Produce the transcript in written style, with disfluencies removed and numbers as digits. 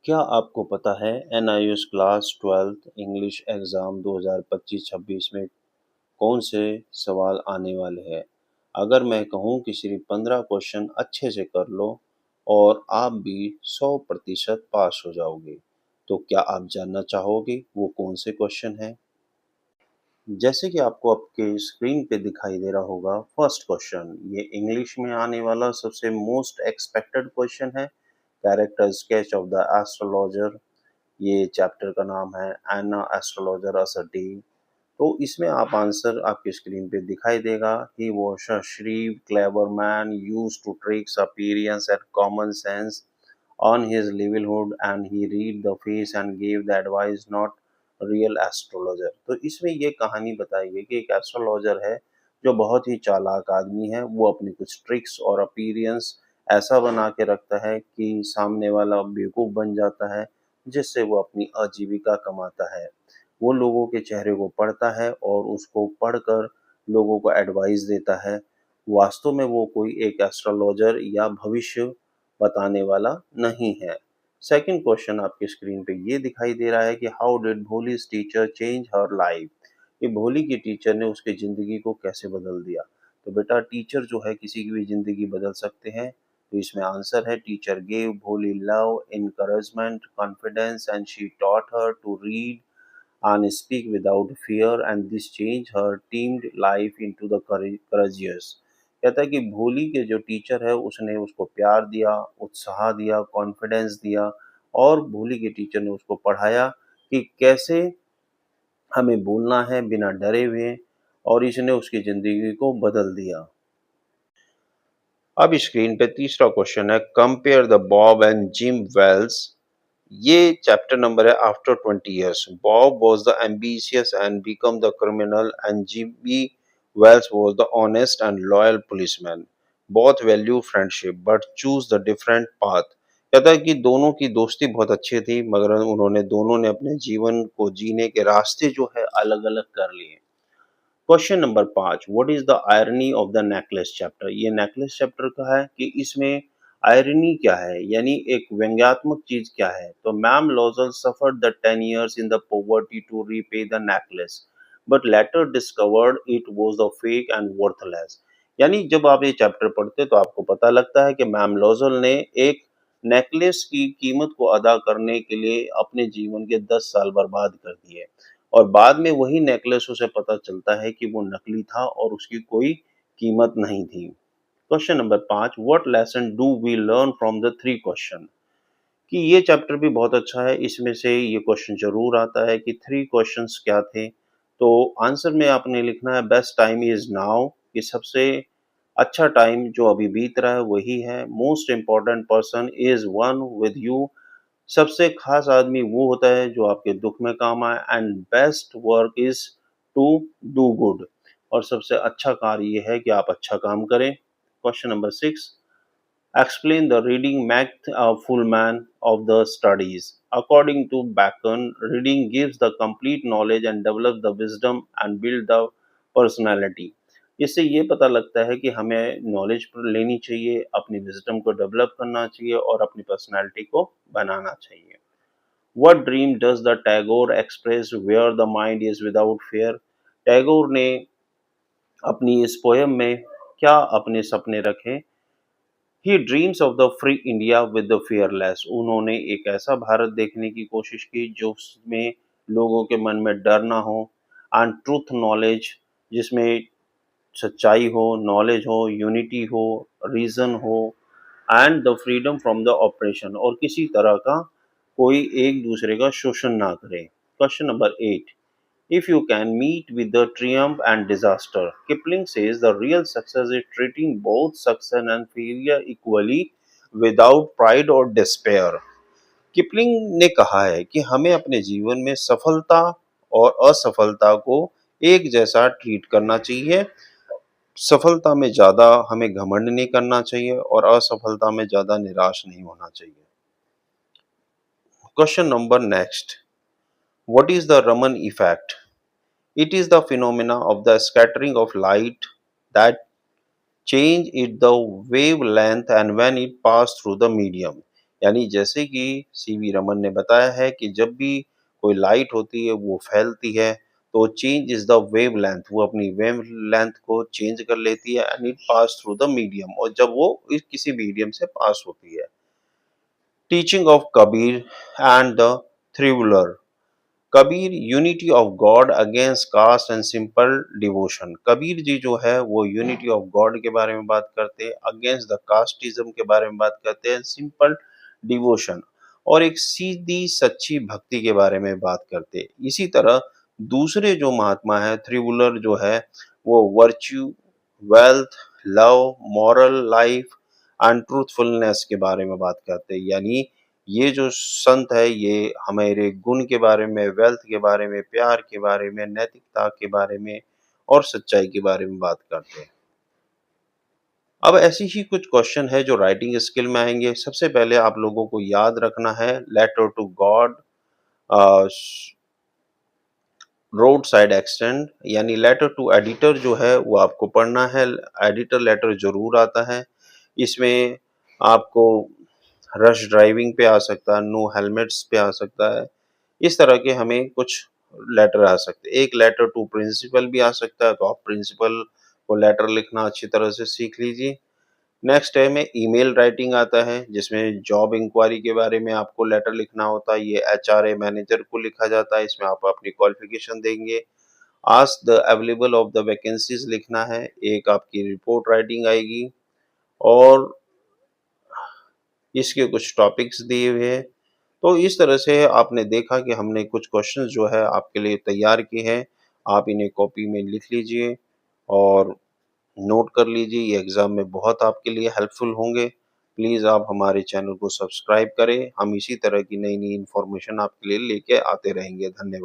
क्या आपको पता है NIOS class 12th English exam 2025-26 में कौन से सवाल आने वाले हैं? अगर मैं कहूँ कि सिर्फ 15 क्वेश्चन अच्छे से कर लो और आप भी 100% पास हो जाओगे, तो क्या आप जानना चाहोगे वो कौन से क्वेश्चन हैं? जैसे कि आपको आपके स्क्रीन पे दिखाई दे रहा होगा, फर्स्ट क्वेश्चन ये इंग्लिश में आने वाला सबसे मोस्ट एक्सपेक्टेड क्वेश्चन है। Character sketch of the astrologer, ये चैप्टर का नाम है एना एस्ट्रोलॉजर अस अ डे। तो इसमें आप आंसर आपकी स्क्रीन पे दिखाई देगा। He was a shrewd clever man used to tricks appearance and common sense on his livelihood and he read the face and gave the advice not real astrologer. तो इसमें ये कहानी बताई गई कि एक एस्ट्रोलॉजर है जो बहुत ही चालाक आदमी है। वो अपनी कुछ ट्रिक्स और अपीयरेंस ऐसा बना के रखता है कि सामने वाला बेवकूफ़ बन जाता है, जिससे वो अपनी आजीविका कमाता है। वो लोगों के चेहरे को पढ़ता है और उसको पढ़कर लोगों को एडवाइस देता है। वास्तव में वो कोई एक एस्ट्रोलॉजर या भविष्य बताने वाला नहीं है। सेकंड क्वेश्चन आपकी स्क्रीन पे ये दिखाई दे रहा है कि how did Bholi's teacher change her life. ये भोली की टीचर ने उसकी ज़िंदगी को कैसे बदल दिया। तो बेटा टीचर जो है किसी की भी ज़िंदगी बदल सकते हैं। तो इसमें आंसर है टीचर गेव भोली love, encouragement, confidence and she taught her to read and speak without fear and this changed her teamed life into the courageous। कहता है कि भोली के जो टीचर है उसने उसको प्यार दिया, उत्साह दिया, कॉन्फिडेंस दिया और भोली के टीचर ने उसको पढ़ाया कि कैसे हमें बोलना है बिना डरे हुए और इसने उसकी ज़िंदगी को बदल दिया। अब स्क्रीन पे तीसरा क्वेश्चन है compare the Bob and Jim Wells. ये चैप्टर नंबर है after 20 years Bob was the ambitious and become the criminal and Jimmy Wells was the honest and loyal policeman, both value friendship but choose the different path। कहता है कि दोनों की दोस्ती बहुत अच्छी थी मगर उन्होंने दोनों ने अपने जीवन को जीने के रास्ते जो है अलग अलग कर लिए। Question number 5 what is the irony of the necklace chapter. ये नेकलेस चैप्टर का है कि इसमें आयरनी क्या है, यानी एक व्यंग्यात्मक चीज क्या है। तो ma'am Loisel suffered the 10 years in the poverty to repay the necklace but later discovered it was the fake and worthless. यानी जब आप ये चैप्टर पढ़ते तो आपको पता लगता है कि मैम लोजल ने एक नेकलेस की कीमत को अदा करने के लिए अपने जीवन के 10 साल बर्बाद कर दिए और बाद में वही नेकलेस उसे पता चलता है कि वो नकली था और उसकी कोई कीमत नहीं थी। Question number 5 what lesson do we learn from the three question. कि ये चैप्टर भी बहुत अच्छा है, इसमें से ये क्वेश्चन जरूर आता है कि थ्री क्वेश्चंस क्या थे। तो आंसर में आपने लिखना है बेस्ट टाइम इज नाउ, कि सबसे अच्छा टाइम जो अभी बीत रहा है वही है। Most important person is one with you, सबसे खास आदमी वो होता है जो आपके दुख में काम आए। And best work is to do good, और सबसे अच्छा कार्य ये है कि आप अच्छा काम करें। Question number 6 explain the reading makes a full man of the studies। According to Bacon, reading gives the complete knowledge and develops the wisdom and build the personality। इससे ये पता लगता है कि हमें नॉलेज लेनी चाहिए, अपनी विजडम को डेवलप करना चाहिए और अपनी पर्सनालिटी को बनाना चाहिए। What dream does the Tagore express where the mind is without fear। Tagore ने अपनी इस पोयम में क्या अपने सपने रखे। He dreams of the free India with the fearless. उन्होंने एक ऐसा भारत देखने की कोशिश की जो उसमें लोगों के मन में डर ना हो। एंड ट्रूथ नॉलेज, जिसमें सच्चाई हो, नॉलेज हो, यूनिटी हो, रीजन हो and the freedom from the operation, और किसी तरह का कोई एक दूसरे का शोषण ना करे। Question number 8 if you can meet with the triumph and disaster। Kipling says the real success is treating both success and failure equally without pride or despair। Kipling ने कहा है कि हमें अपने जीवन में सफलता और असफलता को एक जैसा ट्रीट करना चाहिए। सफलता में ज्यादा हमें घमंड नहीं करना चाहिए और असफलता में ज्यादा निराश नहीं होना चाहिए। Question number next what is the Raman effect. It is the phenomena of the scattering of light that change it the wavelength and when it pass through the medium। यानी जैसे कि सीवी रमन ने बताया है कि जब भी कोई लाइट होती है वो फैलती है तो चेंज इज द वेवलेंथ, वो अपनी वेवलेंथ को चेंज कर लेती है and it pass through the medium, और जब वो इस किसी मीडियम से पास होती है। Teaching of Kabir and the थ्रिवलर। Kabir unity of god against caste and simple devotion. Kabir ji जो है वो यूनिटी ऑफ गॉड के बारे में बात करते हैं, अगेंस्ट द कास्टिज्म के बारे में बात करते हैं, सिंपल डिवोशन और एक सीधी सच्ची भक्ति के बारे में बात करते हैं। इसी तरह दूसरे जो महात्मा है थ्रिवुलर जो है वो virtue, wealth, love, moral life and truthfulness के बारे में बात करते हैं। यानी ये जो संत है ये हमारे गुण के बारे में, वेल्थ के बारे में, प्यार के बारे में, नैतिकता के बारे में और सच्चाई के बारे में बात करते हैं। अब ऐसी ही कुछ क्वेश्चन है जो राइटिंग स्किल में आएंगे। सबसे पहले आप लोगों को याद रखना है letter to God, road side extend, यानी लेटर टू एडिटर जो है वो आपको पढ़ना है। एडिटर लेटर जरूर आता है, इसमें आपको रश ड्राइविंग पे आ सकता है, नो हेलमेट्स पे आ सकता है, इस तरह के हमें कुछ लेटर आ सकते हैं। एक लेटर टू प्रिंसिपल भी आ सकता है, तो आप प्रिंसिपल को लेटर लिखना अच्छी तरह से सीख लीजिए। नेक्स्ट है में ईमेल राइटिंग आता है, जिसमें जॉब इंक्वायरी के बारे में आपको लेटर लिखना होता है। ये एचआरए मैनेजर को लिखा जाता है, इसमें आप अपनी क्वालिफिकेशन देंगे। Ask the available of the vacancies लिखना है, एक आपकी रिपोर्ट राइटिंग आएगी और इसके कुछ टॉपिक्स दिए हुए हैं। तो इस तरह से आपने देखा कि हमने कुछ क्वेश्चंस जो है आपके लिए तैयार किए हैं। आप इन्हें कॉपी में लिख लीजिए और नोट कर लीजिए, ये एग्ज़ाम में बहुत आपके लिए हेल्पफुल होंगे। प्लीज़ आप हमारे चैनल को सब्सक्राइब करें, हम इसी तरह की नई-नई इन्फॉर्मेशन आपके लिए लेके आते रहेंगे। धन्यवाद।